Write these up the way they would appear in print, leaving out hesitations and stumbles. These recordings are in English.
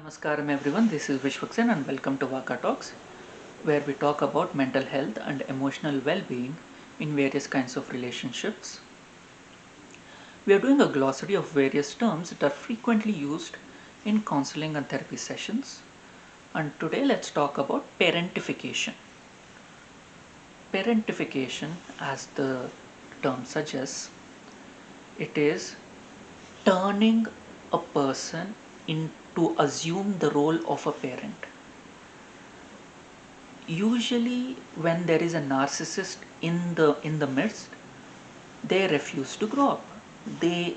Namaskaram everyone, this is Vishwaksen and welcome to Vaka Talks, where we talk about mental health and emotional well-being in various kinds of relationships. We are doing a glossary of various terms that are frequently used in counseling and therapy sessions. And today let's talk about parentification. Parentification, as the term suggests, it is turning a person into assume the role of a parent. Usually when there is a narcissist in the midst, they refuse to grow up. They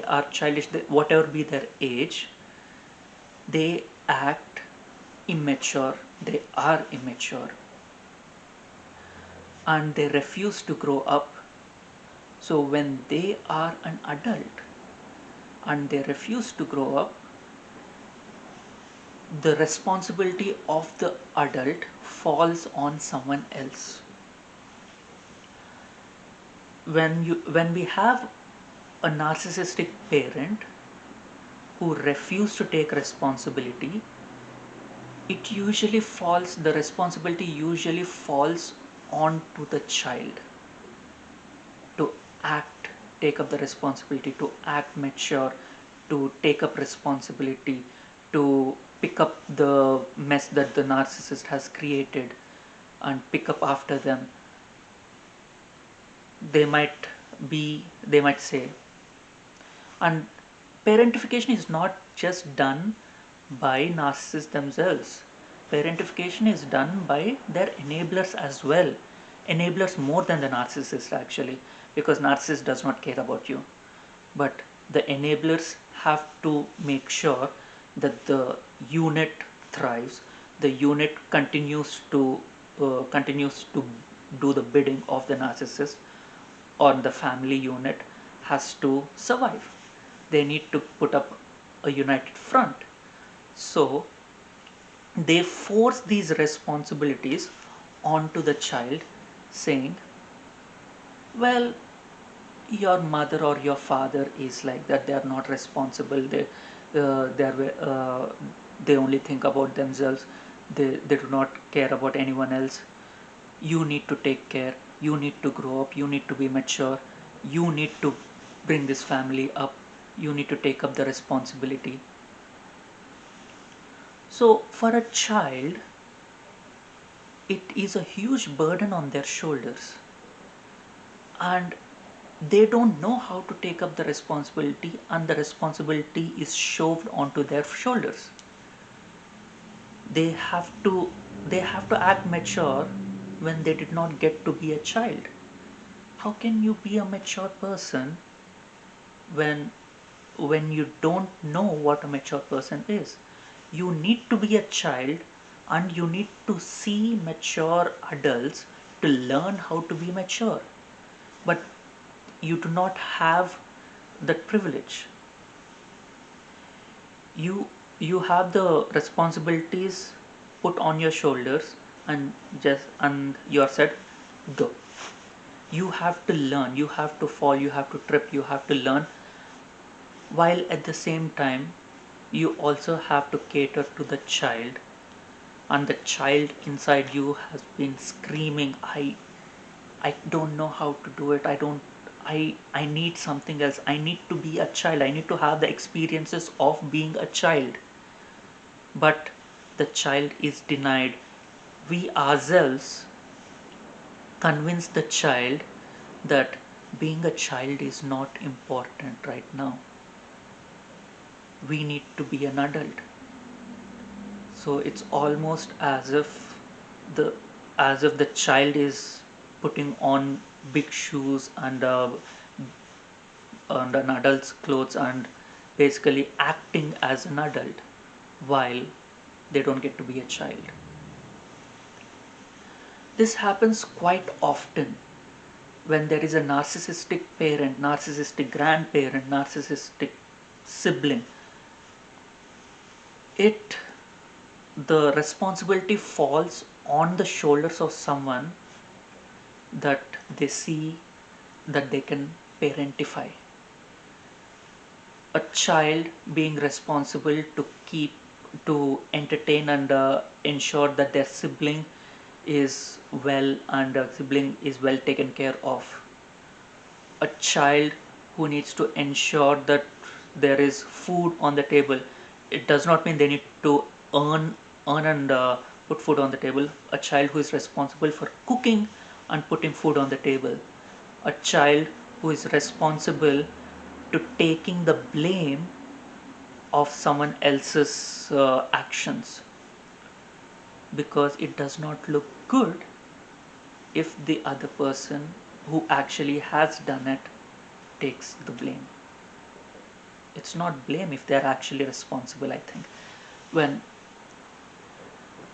are childish, whatever be their age. They act immature, they are immature, and they refuse to grow up. So when they are an adult and they refuse to grow up, the responsibility of the adult falls on someone else. When we have a narcissistic parent who refuse to take responsibility, the responsibility usually falls onto the child to act, take up the responsibility, to act mature, to take up responsibility, to pick up the mess that the narcissist has created and pick up after them. They might say, and parentification is not just done by narcissists themselves. Parentification is done by their enablers as well. Enablers more than the narcissist actually, because narcissist does not care about you. But the enablers have to make sure that the unit thrives, the unit continues to do the bidding of the narcissist, or the family unit has to survive. They need to put up a united front. So they force these responsibilities onto the child, saying, well, your mother or your father is like that, they are not responsible, they only think about themselves, they do not care about anyone else. You need to take care, you need to grow up, you need to be mature, you need to bring this family up, you need to take up the responsibility. So for a child, it is a huge burden on their shoulders, and they don't know how to take up the responsibility, and the responsibility is shoved onto their shoulders. They have to act mature when they did not get to be a child. How can you be a mature person when you don't know what a mature person is? You need to be a child, and you need to see mature adults to learn how to be mature. But you do not have that privilege. You have the responsibilities put on your shoulders, and you're said, go. You have to learn, you have to fall, you have to trip, you have to learn, while at the same time you also have to cater to the child. And the child inside you has been screaming, I don't know how to do it, I need something else, I need to be a child, I need to have the experiences of being a child. But the child is denied. We ourselves convince the child that being a child is not important right now. We need to be an adult. So it's almost the as if the child is putting on big shoes and an adult's clothes, and basically acting as an adult while they don't get to be a child. This happens quite often when there is a narcissistic parent, narcissistic grandparent, narcissistic sibling. It The responsibility falls on the shoulders of someone that they see that they can parentify. a child being responsible to entertain and ensure that their sibling is well and sibling is well taken care of, a child who needs to ensure that there is food on the table. It does not mean they need to earn and put food on the table. A child who is responsible for cooking and putting food on the table, a child who is responsible to taking the blame of someone else's actions, because it does not look good if the other person who actually has done it takes the blame. It's not blame if they're actually responsible, I think. When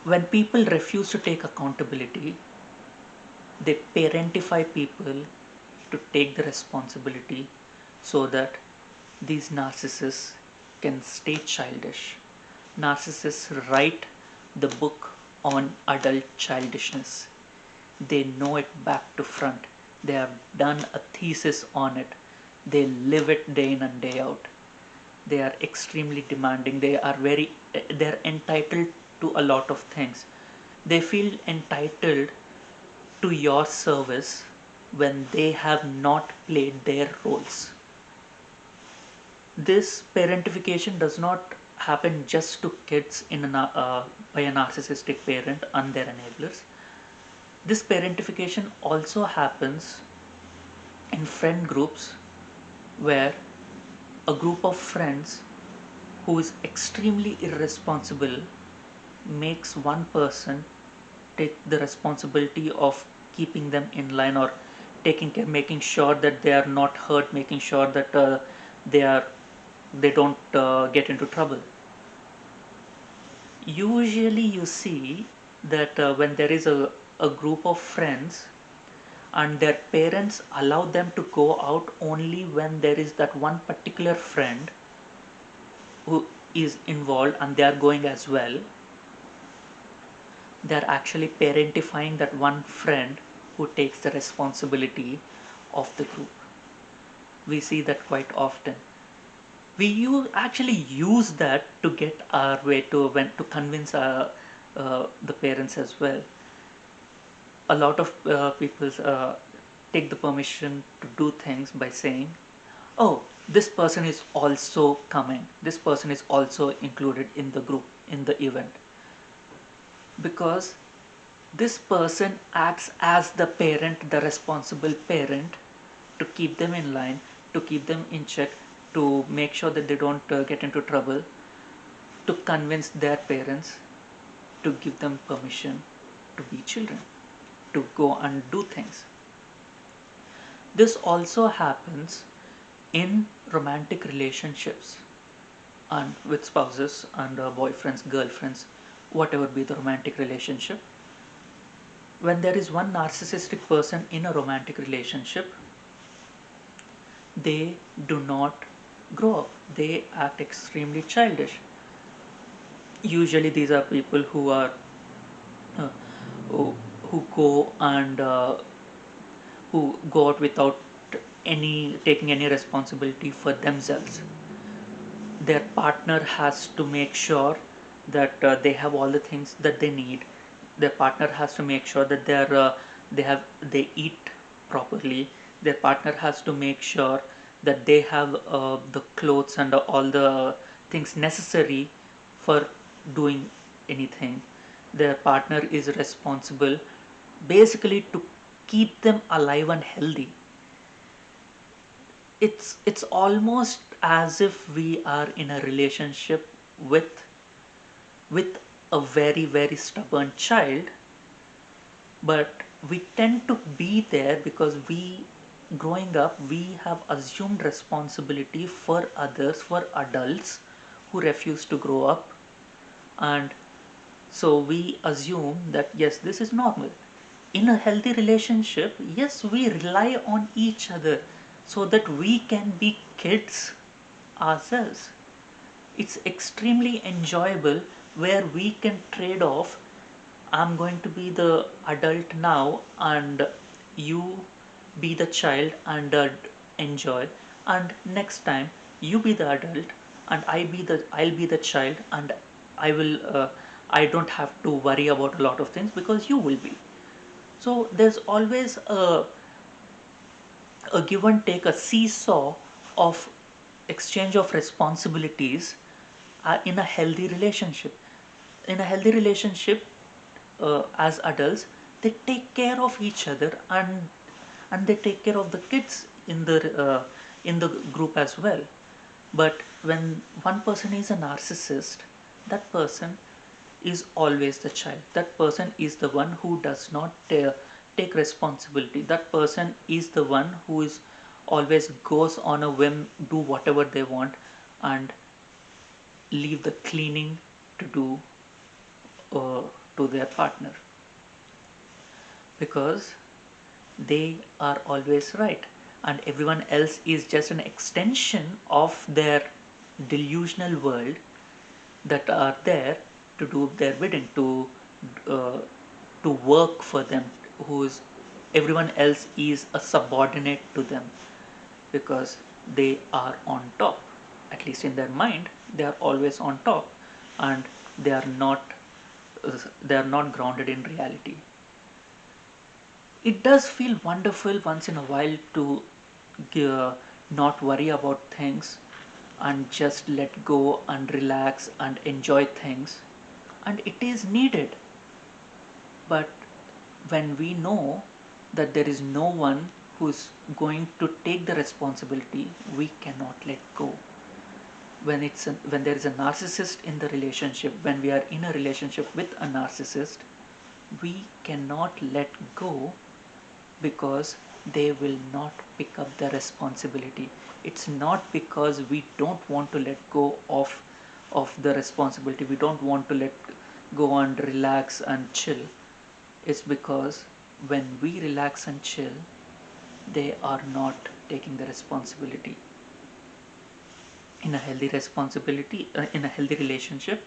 when people refuse to take accountability, they parentify people to take the responsibility so that these narcissists can stay childish. Narcissists write the book on adult childishness. They know it back to front. They have done a thesis on it. They live it day in and day out. They are extremely demanding. They're entitled to a lot of things. They feel entitled to your service when they have not played their roles. This parentification does not happen just to kids by a narcissistic parent and their enablers. This parentification also happens in friend groups, where a group of friends who is extremely irresponsible makes one person take the responsibility of keeping them in line, or taking care, making sure that they are not hurt, making sure that they are they don't get into trouble. Usually you see that when there is a group of friends and their parents allow them to go out only when there is that one particular friend who is involved and they are going as well, they are actually parentifying that one friend who takes the responsibility of the group. We see that quite often. Actually use that to get our way to convince the parents as well. A lot of people take the permission to do things by saying, oh, this person is also coming, this person is also included in the group, in the event, because this person acts as the parent, the responsible parent, to keep them in line, to keep them in check, to make sure that they don't get into trouble, to convince their parents to give them permission to be children, to go and do things. This also happens in romantic relationships and with spouses and boyfriends, girlfriends, whatever be the romantic relationship. When there is one narcissistic person in a romantic relationship, they do not grow up. They act extremely childish. Usually, these are people uh, who go and who go out without any taking any responsibility for themselves. Their partner has to make sure that they have all the things that they need. Their partner has to make sure that they eat properly. Their partner has to make sure that they have the clothes and all the things necessary for doing anything. Their partner is responsible basically to keep them alive and healthy. It's almost as if we are in a relationship with with a very very stubborn child, but we tend to be there because we, growing up, we have assumed responsibility for others, for adults who refuse to grow up, and so we assume that yes, this is normal. In a healthy relationship, yes, we rely on each other so that we can be kids ourselves. It's extremely enjoyable where we can trade off. I'm going to be the adult now, and you be the child and enjoy. And next time, You be the adult, and I'll be the child, and I will I don't have to worry about a lot of things because you will be. So there's always a give and take, a seesaw of exchange of responsibilities in a healthy relationship. In a healthy relationship, as adults, they take care of each other, and they take care of the kids in the group as well. But when one person is a narcissist, that person is always the child. That person is the one who does not take responsibility. That person is the one who is always goes on a whim, do whatever they want, and leave the cleaning to do uh, to their partner, because they are always right, and everyone else is just an extension of their delusional world that are there to do their bidding, uh, to work for them, who's everyone else is a subordinate to them, because they are on top. At least in their mind, they are always on top, and they are not they are not grounded in reality. It does feel wonderful once in a while to not worry about things and just let go and relax and enjoy things, and it is needed. But when we know that there is no one who's going to take the responsibility, we cannot let go. When there is a narcissist in the relationship, when we are in a relationship with a narcissist, we cannot let go, because they will not pick up the responsibility. It's not because we don't want to let go of the responsibility, we don't want to let go and relax and chill. It's because when we relax and chill, they are not taking the responsibility. In a healthy responsibility, in a healthy relationship,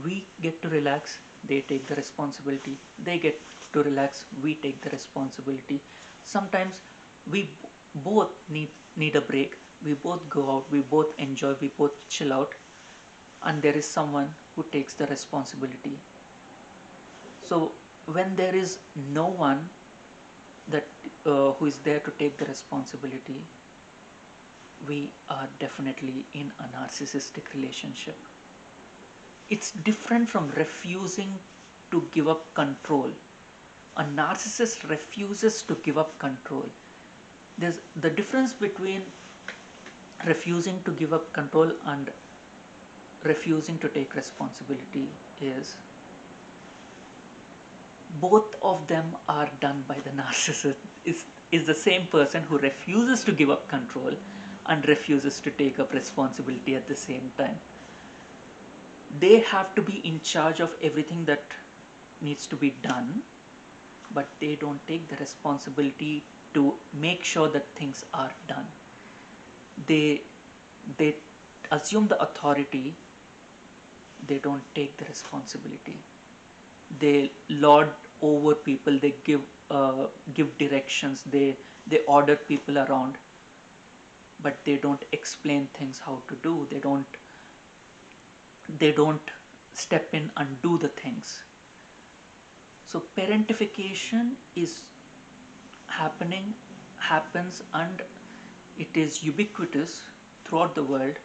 we get to relax, they take the responsibility. They get to relax, we take the responsibility. Sometimes we both need a break. We both go out, we both enjoy, we both chill out, and there is someone who takes the responsibility. So when there is no one that who is there to take the responsibility, we are definitely in a narcissistic relationship. It's different from refusing to give up control. A narcissist refuses to give up control. There's the difference between refusing to give up control and refusing to take responsibility is both of them are done by the narcissist. Is the same person who refuses to give up control and refuses to take up responsibility at the same time. They have to be in charge of everything that needs to be done, but they don't take the responsibility to make sure that things are done. They they assume the authority, they don't take the responsibility. They lord over people, they give directions, they order people around, but they don't explain things how to do. They don't step in and do the things. So parentification is happening happens, and it is ubiquitous throughout the world.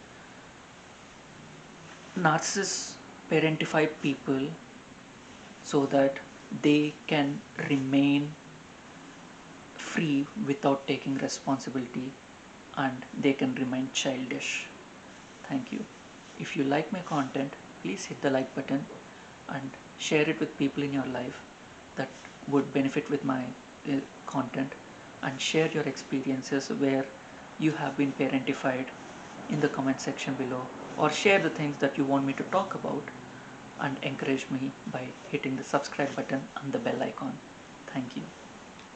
Narcissists parentify people so that they can remain free without taking responsibility, and they can remain childish. Thank you. If you like my content, please hit the like button and share it with people in your life that would benefit with my content, and share your experiences where you have been parentified in the comment section below, or share the things that you want me to talk about, and encourage me by hitting the subscribe button and the bell icon. Thank you.